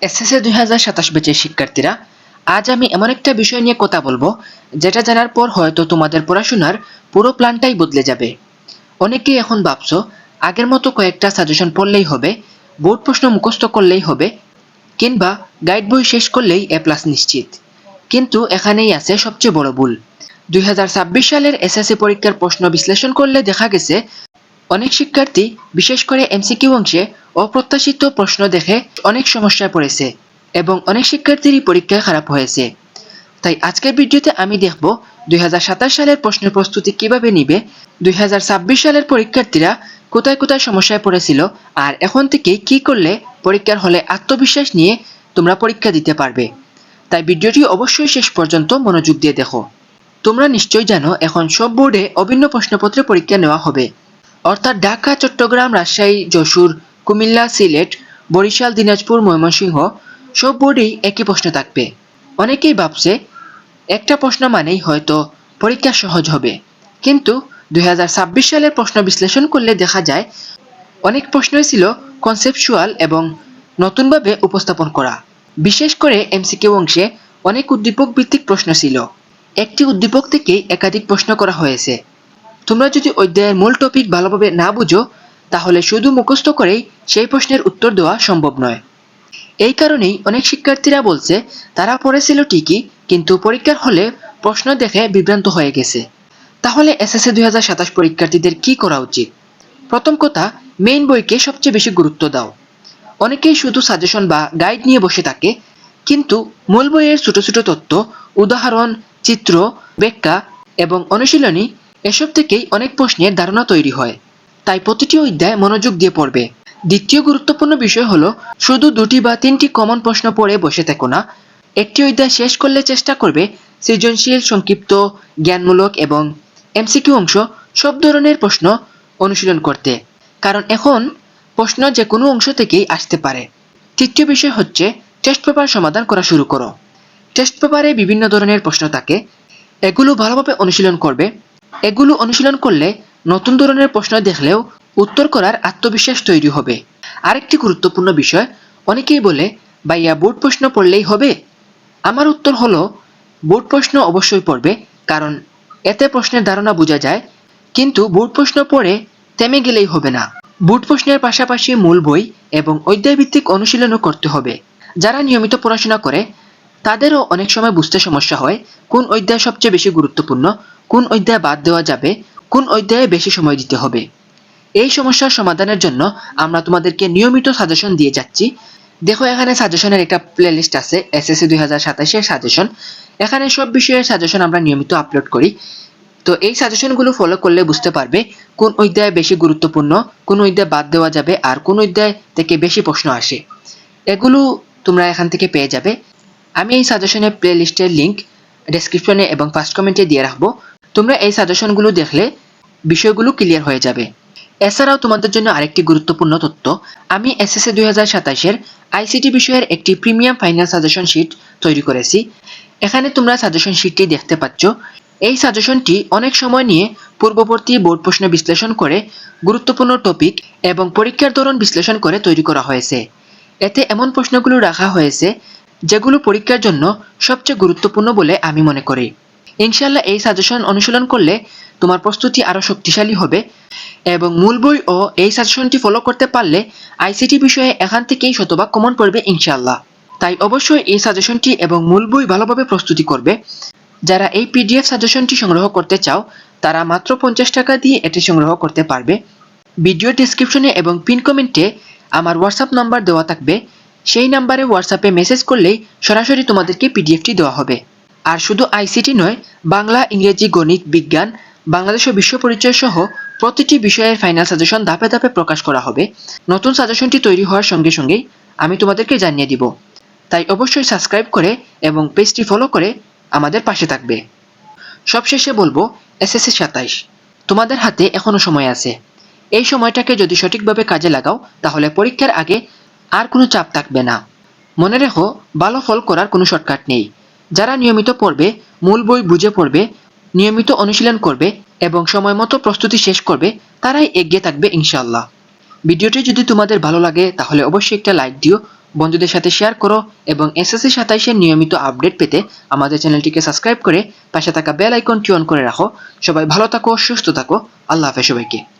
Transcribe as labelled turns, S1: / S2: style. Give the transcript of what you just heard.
S1: SSC 2027 ব্যাচের শিক্ষার্থীরা, আজ আমি এমন একটা বিষয় নিয়ে কথা বলবো যেটা জানার পর হয়তো তোমাদের পড়াশোনার পুরো প্ল্যানটাই বদলে যাবে। অনেকেই এখন ভাবছো আগের মতো কয়েকটা সাজেশন পড়লেই হবে, বোর্ড প্রশ্ন মুখস্থ করলেই হবে, কিংবা গাইড বই শেষ করলেই এ প্লাস নিশ্চিত। কিন্তু এখানেই আছে সবচেয়ে বড় ভুল। 2026 সালের এসএসসি পরীক্ষার প্রশ্ন বিশ্লেষণ করলে দেখা গেছে অনেক শিক্ষার্থী, বিশেষ করে এমসিকিউ অংশে অপ্রত্যাশিত প্রশ্ন দেখে অনেক সমস্যায় পড়েছে এবং অনেক শিক্ষার্থীরই পরীক্ষায় খারাপ হয়েছে। তাই আজকের ভিডিওতে আমি দেখব 2027 সালের প্রশ্নের প্রস্তুতি কিভাবে নিবে, 2026 সালের পরীক্ষার্থীরা কোথায় কোথায় সমস্যায় পড়েছিল, আর এখন থেকেই কি করলে পরীক্ষার হলে আত্মবিশ্বাস নিয়ে তোমরা পরীক্ষা দিতে পারবে। তাই ভিডিওটি অবশ্যই শেষ পর্যন্ত মনোযোগ দিয়ে দেখো। তোমরা নিশ্চয়ই জানো এখন সব বোর্ডে অভিন্ন প্রশ্নপত্রে পরীক্ষা নেওয়া হবে, অর্থাৎ ঢাকা, চট্টগ্রাম, রাজশাহী, যশোর, কুমিল্লা, সিলেট, বরিশাল, দিনাজপুর, ময়মনসিংহ সব বোর্ডেই একই প্রশ্ন থাকবে। অনেকেই ভাবছে একটা প্রশ্ন মানেই হয়তো পরীক্ষা সহজ হবে, কিন্তু 2026 সালের প্রশ্ন বিশ্লেষণ করলে দেখা যায় অনেক প্রশ্নই ছিল কনসেপচুয়াল এবং নতুনভাবে উপস্থাপন করা। বিশেষ করে এমসিকিউ অংশে অনেক উদ্দীপক ভিত্তিক প্রশ্ন ছিল। একটি উদ্দীপক থেকেই একাধিক প্রশ্ন করা হয়েছে। তোমরা যদি অধ্যায়ের মূল টপিক ভালোভাবে না বুঝো, তাহলে শুধু মুখস্থ করেই সেই প্রশ্নের উত্তর দেওয়া সম্ভব নয়। এই কারণেই অনেক শিক্ষার্থীরা বলছে তারা পড়েছিল ঠিকই, কিন্তু পরীক্ষার হলে প্রশ্ন দেখে বিভ্রান্ত হয়ে গেছে। তাহলে এসএসসি 2027 পরীক্ষার্থীদের কি করা উচিত? প্রথম কথা, মেইন বইকে সবচেয়ে বেশি গুরুত্ব দাও। অনেকেই শুধু সাজেশন বা গাইড নিয়ে বসে থাকে, কিন্তু মূল বইয়ের ছোট ছোট তথ্য, উদাহরণ, চিত্র, ব্যাখ্যা এবং অনুশীলনী এসব থেকেই অনেক প্রশ্নের ধারণা তৈরি হয়। তাই প্রতিটি অধ্যায় মনোযোগ দিয়ে পড়বে। দ্বিতীয় গুরুত্বপূর্ণ বিষয় হলো শুধু 2টি বা 3টি কমন প্রশ্ন পড়ে বসে থেকো না। একটি অধ্যায় শেষ করলে চেষ্টা করবে সৃজনশীল, সংক্ষিপ্ত, জ্ঞানমূলক এবং এমসিকিউ অংশ সব ধরনের প্রশ্ন অনুশীলন করতে, কারণ এখন প্রশ্ন যে কোনো অংশ থেকেই আসতে পারে। তৃতীয় বিষয় হচ্ছে টেস্ট পেপার সমাধান করা শুরু করো। টেস্ট পেপারে বিভিন্ন ধরনের প্রশ্ন থাকে, এগুলো ভালোভাবে অনুশীলন করবে। এগুলো অনুশীলন করলে নতুন ধরনের প্রশ্ন দেখলেও উত্তর করার আত্মবিশ্বাস তৈরি হবে। আরেকটি গুরুত্বপূর্ণ বিষয়, অনেকেই বলে ভাইয়া বোর্ড প্রশ্ন পড়লেই হবে। আমার উত্তর হলো বোর্ড প্রশ্ন অবশ্যই পড়বে, কারণ এতে প্রশ্নের ধারণা বোঝা যায়, কিন্তু বোর্ড প্রশ্ন পড়ে থেমে গেলেই হবে না। বোর্ড প্রশ্নের পাশাপাশি মূল বই এবং অধ্যায় ভিত্তিক অনুশীলনও করতে হবে। যারা নিয়মিত পড়াশোনা করে তাদেরও অনেক সময় বুঝতে সমস্যা হয় কোন অধ্যায় সবচেয়ে বেশি গুরুত্বপূর্ণ, কোন অধ্যায় বাদ দেওয়া যাবে, কোন অধ্যায়ে বেশি সময় দিতে হবে। এই সমস্যার সমাধানের জন্য আমরা তোমাদেরকে নিয়মিত সাজেশন দিয়ে যাচ্ছি। দেখো, এখানে সাজেশনের একটা প্লেলিস্ট আছে, এসএসসি 2027 এর সাজেশন। এখানে সব বিষয়ের সাজেশন আমরা নিয়মিত আপলোড করি। তো এই সাজেশনগুলো ফলো করলে বুঝতে পারবে কোন অধ্যায় বেশি গুরুত্বপূর্ণ, কোন অধ্যায় বাদ দেওয়া যাবে, আর কোন অধ্যায় থেকে বেশি প্রশ্ন আসে। এগুলো তোমরা এখান থেকে পেয়ে যাবে। আমি এই সাজেশনের প্লেলিস্টের লিংক ডেসক্রিপশনে এবং ফার্স্ট কমেন্টে দিয়ে রাখবো। তোমরা এই সাজেশনগুলো দেখলে বিষয়গুলো ক্লিয়ার হয়ে যাবে। এছাড়াও তোমাদের জন্য আরেকটি গুরুত্বপূর্ণ তথ্য, আমি এসএসসি 2027 এর আইসিটি বিষয়ের একটি প্রিমিয়াম ফাইনাল সাজেশন শিট তৈরি করেছি। এখানে তোমরা সাজেশন শিটটি দেখতে পাচ্ছ। এই সাজেশনটি অনেক সময় নিয়ে পূর্ববর্তী বোর্ড প্রশ্ন বিশ্লেষণ করে, গুরুত্বপূর্ণ টপিক এবং পরীক্ষার ধরন বিশ্লেষণ করে তৈরি করা হয়েছে। এতে এমন প্রশ্নগুলো রাখা হয়েছে যেগুলো পরীক্ষার জন্য সবচেয়ে গুরুত্বপূর্ণ বলে আমি মনে করি। ইনশাআল্লাহ এই সাজেশন অনুশীলন করলে তোমার প্রস্তুতি আরো শক্তিশালী হবে এবং মূল বই ও এই সাজেশনটি ফলো করতে পারলে আইসিটি বিষয়ে এখান থেকেই শতভাগ কমন পড়বে ইনশাআল্লাহ। তাই অবশ্যই এই সাজেশনটি এবং মূল বই ভালোভাবে প্রস্তুতি করবে। যারা এই পিডিএফ সাজেশনটি সংগ্রহ করতে চাও তারা মাত্র 50 টাকা দিয়ে এটি সংগ্রহ করতে পারবে। ভিডিও ডেসক্রিপশনে এবং পিন কমেন্টে আমার হোয়াটসঅ্যাপ নাম্বার দেওয়া থাকবে। সেই নাম্বারে হোয়াটসঅ্যাপে মেসেজ করলেই সরাসরি তোমাদেরকে পিডিএফটি দেওয়া হবে। আর শুধু আইসিটি নয়, বাংলা, ইংরেজি, গণিত, বিজ্ঞান, বাংলাদেশ ও বিশ্ব পরিচয় সহ প্রতিটি বিষয়ের ফাইনাল সাজেশন ধাপে ধাপে প্রকাশ করা হবে। নতুন সাজেশনটি তৈরি হওয়ার সঙ্গে সঙ্গেই আমি তোমাদেরকে জানিয়ে দিব। তাই অবশ্যই সাবস্ক্রাইব করে এবং পেজটি ফলো করে আমাদের পাশে থাকবে। সবশেষে বলবো, এসএসসি 27 তোমাদের হাতে এখনো সময় আছে। এই সময়টাকে যদি সঠিকভাবে কাজে লাগাও তাহলে পরীক্ষার আগে আর কোনো চাপ থাকবে না। মনে রেখো, ভালো ফল করার কোনো শর্টকাট নেই। যারা নিয়মিত পড়বে, মূল বই বুঝে পড়বে, নিয়মিত অনুশীলন করবে এবং সময় মতো প্রস্তুতি শেষ করবে, তারাই এগিয়ে থাকবে ইনশাআল্লাহ। ভিডিওটি যদি তোমাদের ভালো লাগে তাহলে অবশ্যই একটা লাইক দিও, বন্ধুদের সাথে শেয়ার করো এবং এসএসসি 27 এর নিয়মিত আপডেট পেতে আমাদের চ্যানেলটিকে সাবস্ক্রাইব করে পাশে থাকা বেল আইকনটি অন করে রাখো। সবাই ভালো থাকো, সুস্থ থাকো। আল্লাহ হাফেজ সবাইকে।